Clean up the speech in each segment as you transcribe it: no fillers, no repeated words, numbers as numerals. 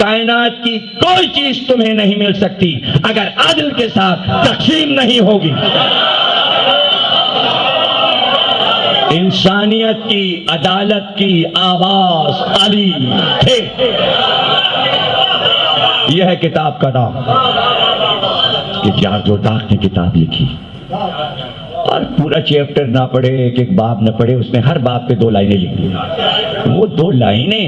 کائنات کی کوئی چیز تمہیں نہیں مل سکتی اگر عدل کے ساتھ تقسیم نہیں ہوگی۔ انسانیت کی، عدالت کی آواز علی تھے۔ یہ ہے کتاب کا نام کہ جاردرداق نے کتاب لکھی، اور پورا چیپٹر نہ پڑھے، ایک ایک باب نہ پڑھے، اس نے ہر باب پہ 2 لائنیں لکھی۔ وہ 2 لائنیں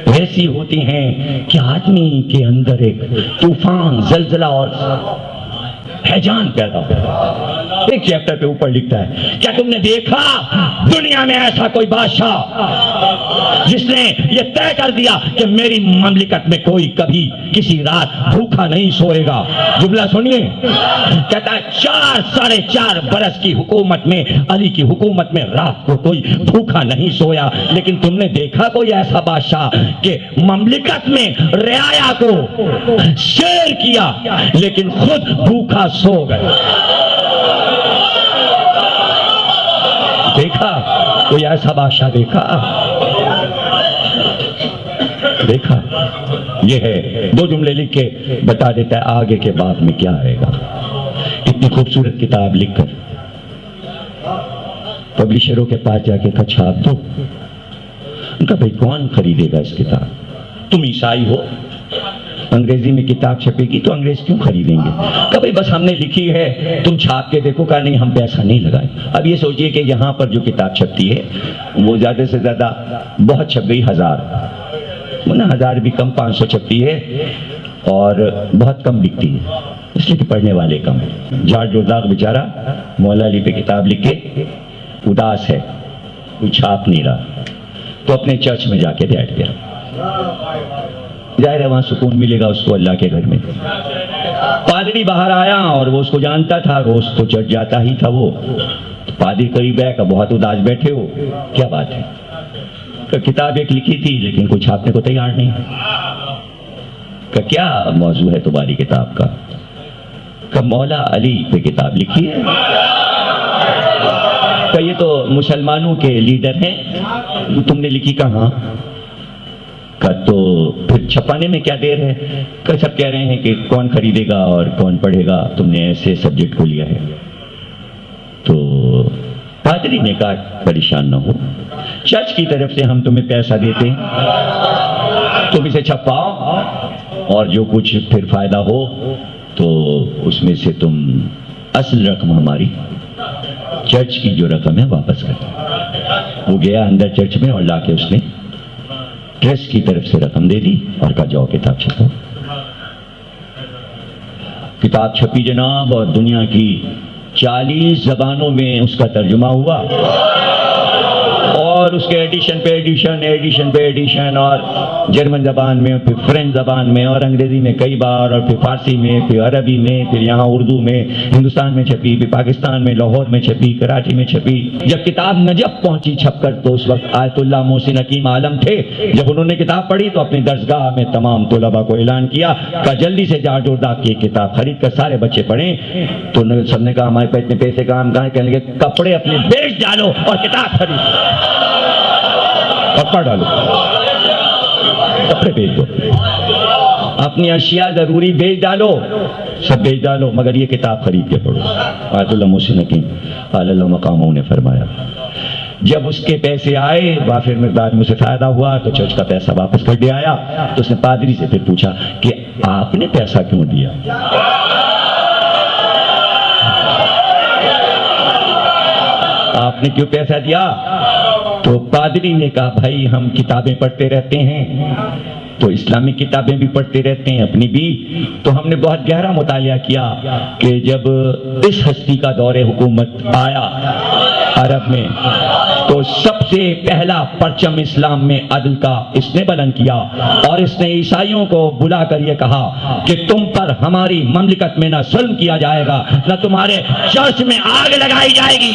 ایسی ہوتی ہیں کہ آدمی کے اندر ایک طوفان، زلزلہ اور ہیجان پیدا ہوتا ہے۔ ایک چیپٹر پہ اوپر لکھتا ہے، کیا تم نے دیکھا دنیا میں ایسا کوئی بادشاہ جس نے یہ طے کر دیا کہ میری مملکت میں کوئی کبھی کسی رات بھوکا نہیں سوئے گا؟ جملہ سنیے، کہتا ہے 4.5 برس کی حکومت میں، علی کی حکومت میں رات کو کوئی بھوکا نہیں سویا۔ لیکن تم نے دیکھا کوئی ایسا بادشاہ کہ مملکت میں رعایا کو شیر کیا لیکن خود بھوکا سو گئے؟ دیکھا کوئی ایسا بادشاہ؟ دیکھا؟ یہ ہے 2 جملے لکھ کے بتا دیتا ہے آگے کے باب میں کیا آئے گا۔ اتنی خوبصورت کتاب لکھ کر پبلشروں کے پاس جا کے کہا چھاپ دو۔ ان کا بھائی کون خریدے گا اس کتاب؟ تم عیسائی ہو، انگریزی میں کتاب چھپے گی تو انگریز کیوں خریدیں گے؟ کہ بھائی بس ہم نے لکھی ہے، تم چھاپ کے دیکھو۔ کہا نہیں، ہم پیسہ نہیں لگائیں۔ اب یہ سوچئے کہ یہاں پر جو کتاب چھپتی ہے وہ زیادہ سے زیادہ بہت چھپ گئی 1000، 1000 بھی کم، 500 چھپتی ہے اور بہت کم بکتی ہے، اس لیے کہ پڑھنے والے کم ہیں۔ جاردرداق بیچارہ مولا علی پہ کتاب لکھ کے اداس ہے، کوئی چھاپ نہیں رہا، تو اپنے چرچ میں جا کے بیٹھ گیا۔ ظاہر ہے وہاں سکون ملے گا اس کو اللہ کے گھر میں۔ پادری باہر آیا اور وہ اس کو جانتا تھا، روز تو چرچ جاتا ہی تھا وہ۔ پادری قریب ہے کہ بہت اداس بیٹھے ہو، کیا بات ہے؟ کہ کتاب ایک لکھی تھی لیکن کوئی چھاپنے کو تیار نہیں۔ کہ کیا موضوع ہے تمہاری کتاب کا؟ کہ مولا علی پہ کتاب لکھی ہے۔ کہ یہ تو مسلمانوں کے لیڈر ہیں، تم نے لکھی کہاں؟ کہ تو پھر چھپانے میں کیا دیر ہے؟ کہ سب کہہ رہے ہیں کہ کون خریدے گا اور کون پڑھے گا، تم نے ایسے سبجیکٹ کو لیا ہے۔ تو پادری نے کہا پریشان نہ ہو، چرچ کی طرف سے ہم تمہیں پیسہ دیتے ہیں، تم اسے چھپاؤ اور جو کچھ پھر فائدہ ہو تو اس میں سے تم اصل رقم ہماری چرچ کی جو رقم ہے واپس کر۔ وہ گیا اندر چرچ میں اور لا کے اس نے ٹرسٹ کی طرف سے رقم دے دی اور کہا جاؤ کتاب چھپو۔ کتاب چھپی جناب، اور دنیا کی 40 زبانوں میں اس کا ترجمہ ہوا، اور اس کے ایڈیشن پہ ایڈیشن، اور جرمن زبان میں، پھر فرینچ زبان میں، اور انگریزی میں کئی بار، اور پھر فارسی میں، پھر عربی میں، پھر یہاں اردو میں، ہندوستان میں چھپی، پھر پاکستان میں لاہور میں چھپی، کراچی میں چھپی۔ جب کتاب نجف پہنچی چھپ کر تو اس وقت آیت اللہ محسن حکیم عالم تھے۔ جب انہوں نے کتاب پڑھی تو اپنی درسگاہ میں تمام طلباء کو اعلان کیا کہ جلدی سے جاردرداق کی کتاب خرید کر سارے بچے پڑھیں۔ تو سب نے کہا ہمارے پاس اتنے پیسے کہاں ہیں؟ کہنے لگے کپڑے اپنے بیچ ڈالو اور کتاب خرید پڑھ ڈالو، کپڑے بیچ دو، اپنی اشیاء ضروری بیچ ڈالو، سب بیچ ڈالو، مگر یہ کتاب خرید کے پڑھو۔ آیت اللہ محسن حکیم قال اللہ مقامہ نے فرمایا۔ جب اس کے پیسے آئے، وافر مقدار میں اسے فائدہ ہوا تو چرچ کا پیسہ واپس کر دے آیا۔ تو اس نے پادری سے پھر پوچھا کہ آپ نے پیسہ کیوں دیا؟ آپ نے کیوں پیسہ دیا؟ تو پادری نے کہا بھائی ہم کتابیں پڑھتے رہتے ہیں، تو اسلامی کتابیں بھی پڑھتے رہتے ہیں، اپنی بھی، تو ہم نے بہت گہرا مطالعہ کیا کہ جب اس ہستی کا دور حکومت آیا عرب میں تو سب سے پہلا پرچم اسلام میں عدل کا اس نے بلند کیا، اور اس نے عیسائیوں کو بلا کر یہ کہا کہ تم پر ہماری مملکت میں نہ ظلم کیا جائے گا، نہ تمہارے چرچ میں آگ لگائی جائے گی،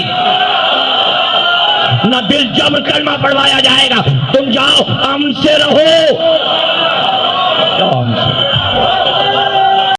نہ بل جبر کلمہ پڑھوایا جائے گا، تم جاؤ امن سے رہو، جاؤ امن سے۔